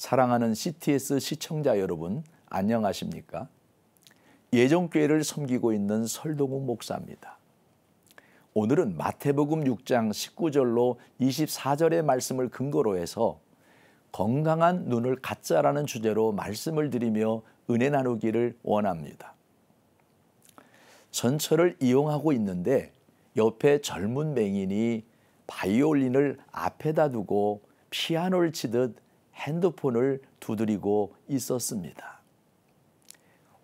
사랑하는 CTS 시청자 여러분, 안녕하십니까? 예정교회를 섬기고 있는 설동욱 목사입니다. 오늘은 마태복음 6장 19절로 24절의 말씀을 근거로 해서 건강한 눈을 갖자라는 주제로 말씀을 드리며 은혜 나누기를 원합니다. 전철을 이용하고 있는데 옆에 젊은 맹인이 바이올린을 앞에다 두고 피아노를 치듯 핸드폰을 두드리고 있었습니다.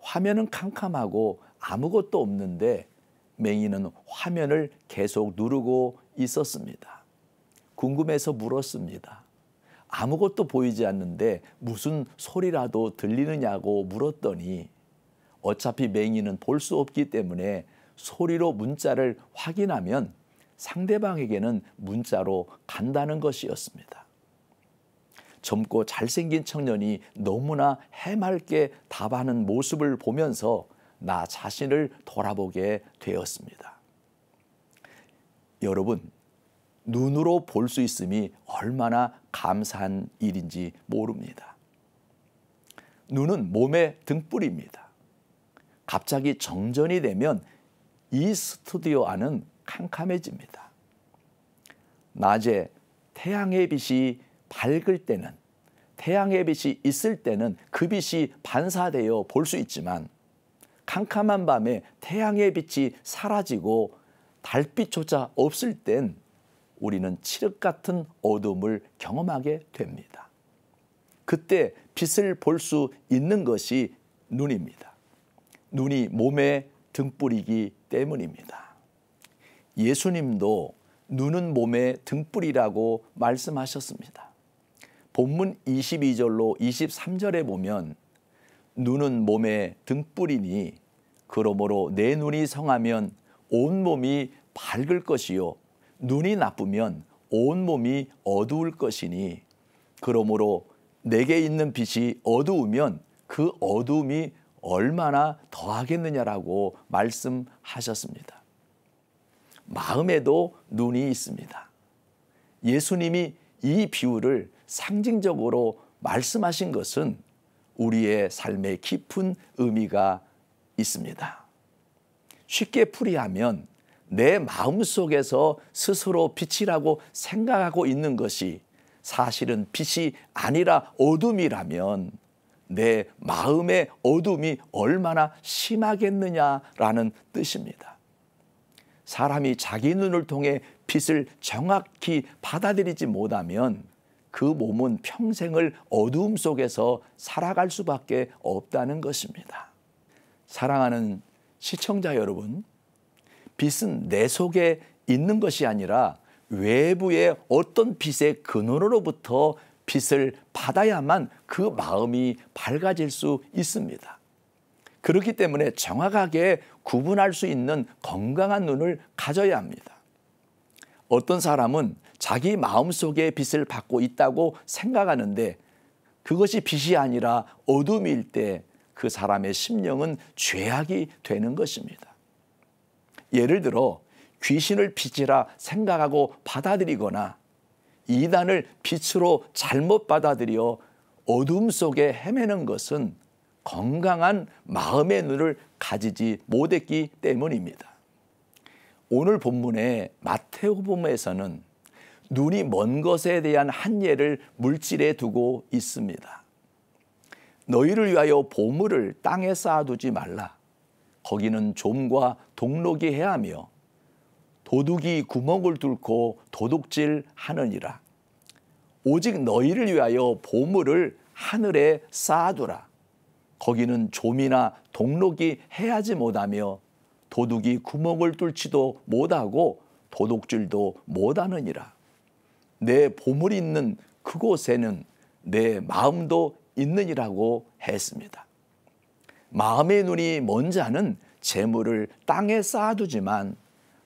화면은 캄캄하고 아무것도 없는데 맹인은 화면을 계속 누르고 있었습니다. 궁금해서 물었습니다. 아무것도 보이지 않는데 무슨 소리라도 들리느냐고 물었더니 어차피 맹인은 볼 수 없기 때문에 소리로 문자를 확인하면 상대방에게는 문자로 간다는 것이었습니다. 젊고 잘생긴 청년이 너무나 해맑게 답하는 모습을 보면서 나 자신을 돌아보게 되었습니다. 여러분, 눈으로 볼 수 있음이 얼마나 감사한 일인지 모릅니다. 눈은 몸의 등불입니다. 갑자기 정전이 되면 이 스튜디오 안은 캄캄해집니다. 낮에 태양의 빛이 밝을 때는, 태양의 빛이 있을 때는 그 빛이 반사되어 볼 수 있지만 캄캄한 밤에 태양의 빛이 사라지고 달빛조차 없을 땐 우리는 칠흑 같은 어둠을 경험하게 됩니다. 그때 빛을 볼 수 있는 것이 눈입니다. 눈이 몸의 등불이기 때문입니다. 예수님도 눈은 몸의 등불이라고 말씀하셨습니다. 본문 22절로 23절에 보면 눈은 몸의 등불이니 그러므로 내 눈이 성하면 온 몸이 밝을 것이요 눈이 나쁘면 온 몸이 어두울 것이니 그러므로 내게 있는 빛이 어두우면 그 어두움이 얼마나 더하겠느냐라고 말씀하셨습니다. 마음에도 눈이 있습니다. 예수님이 이 비유를 상징적으로 말씀하신 것은 우리의 삶에 깊은 의미가 있습니다. 쉽게 풀이하면 내 마음속에서 스스로 빛이라고 생각하고 있는 것이 사실은 빛이 아니라 어둠이라면 내 마음의 어둠이 얼마나 심하겠느냐라는 뜻입니다. 사람이 자기 눈을 통해 빛을 정확히 받아들이지 못하면 그 몸은 평생을 어두움 속에서 살아갈 수밖에 없다는 것입니다. 사랑하는 시청자 여러분, 빛은 내 속에 있는 것이 아니라 외부의 어떤 빛의 근원으로부터 빛을 받아야만 그 마음이 밝아질 수 있습니다. 그렇기 때문에 정확하게 구분할 수 있는 건강한 눈을 가져야 합니다. 어떤 사람은 자기 마음속에 빛을 받고 있다고 생각하는데 그것이 빛이 아니라 어둠일 때 그 사람의 심령은 죄악이 되는 것입니다. 예를 들어 귀신을 빛이라 생각하고 받아들이거나 이단을 빛으로 잘못 받아들여 어둠 속에 헤매는 것은 건강한 마음의 눈을 가지지 못했기 때문입니다. 오늘 본문의 마태복음에서는 눈이 먼 것에 대한 한예를 물질에 두고 있습니다. 너희를 위하여 보물을 땅에 쌓아두지 말라. 거기는 좀과 동록이 해하며 도둑이 구멍을 뚫고 도둑질하느니라. 오직 너희를 위하여 보물을 하늘에 쌓아두라. 거기는 좀이나 동록이 해하지 못하며 도둑이 구멍을 뚫지도 못하고 도둑질도 못하느니라. 내 보물이 있는 그곳에는 내 마음도 있느니라고 했습니다. 마음의 눈이 먼 자는 재물을 땅에 쌓아두지만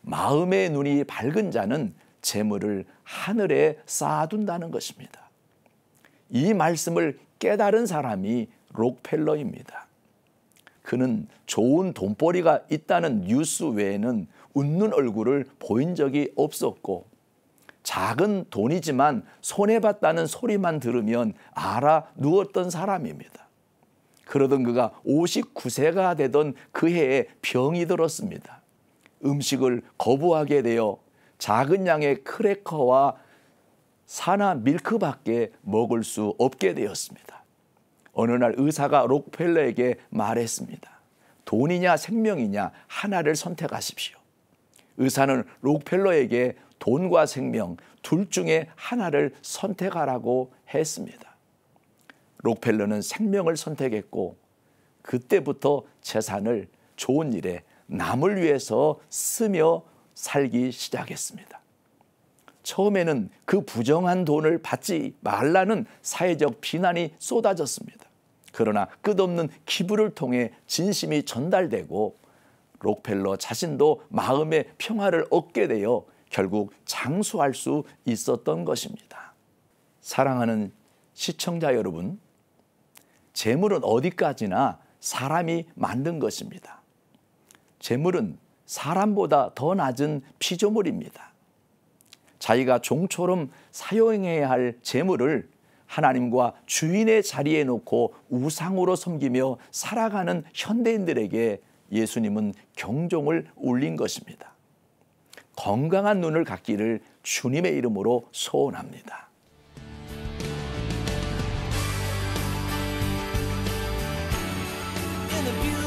마음의 눈이 밝은 자는 재물을 하늘에 쌓아둔다는 것입니다. 이 말씀을 깨달은 사람이 록펠러입니다. 그는 좋은 돈벌이가 있다는 뉴스 외에는 웃는 얼굴을 보인 적이 없었고 작은 돈이지만 손해봤다는 소리만 들으면 알아 누웠던 사람입니다. 그러던 그가 59세가 되던 그 해에 병이 들었습니다. 음식을 거부하게 되어 작은 양의 크래커와 사나 밀크밖에 먹을 수 없게 되었습니다. 어느 날 의사가 록펠러에게 말했습니다. 돈이냐 생명이냐 하나를 선택하십시오. 의사는 록펠러에게 돈과 생명 둘 중에 하나를 선택하라고 했습니다. 록펠러는 생명을 선택했고 그때부터 재산을 좋은 일에 남을 위해서 쓰며 살기 시작했습니다. 처음에는 그 부정한 돈을 받지 말라는 사회적 비난이 쏟아졌습니다. 그러나 끝없는 기부를 통해 진심이 전달되고 록펠러 자신도 마음의 평화를 얻게 되어 결국 장수할 수 있었던 것입니다. 사랑하는 시청자 여러분, 재물은 어디까지나 사람이 만든 것입니다. 재물은 사람보다 더 낮은 피조물입니다. 자기가 종처럼 사용해야 할 재물을 하나님과 주인의 자리에 놓고 우상으로 섬기며 살아가는 현대인들에게 예수님은 경종을 울린 것입니다. 건강한 눈을 갖기를 주님의 이름으로 소원합니다. In a beautiful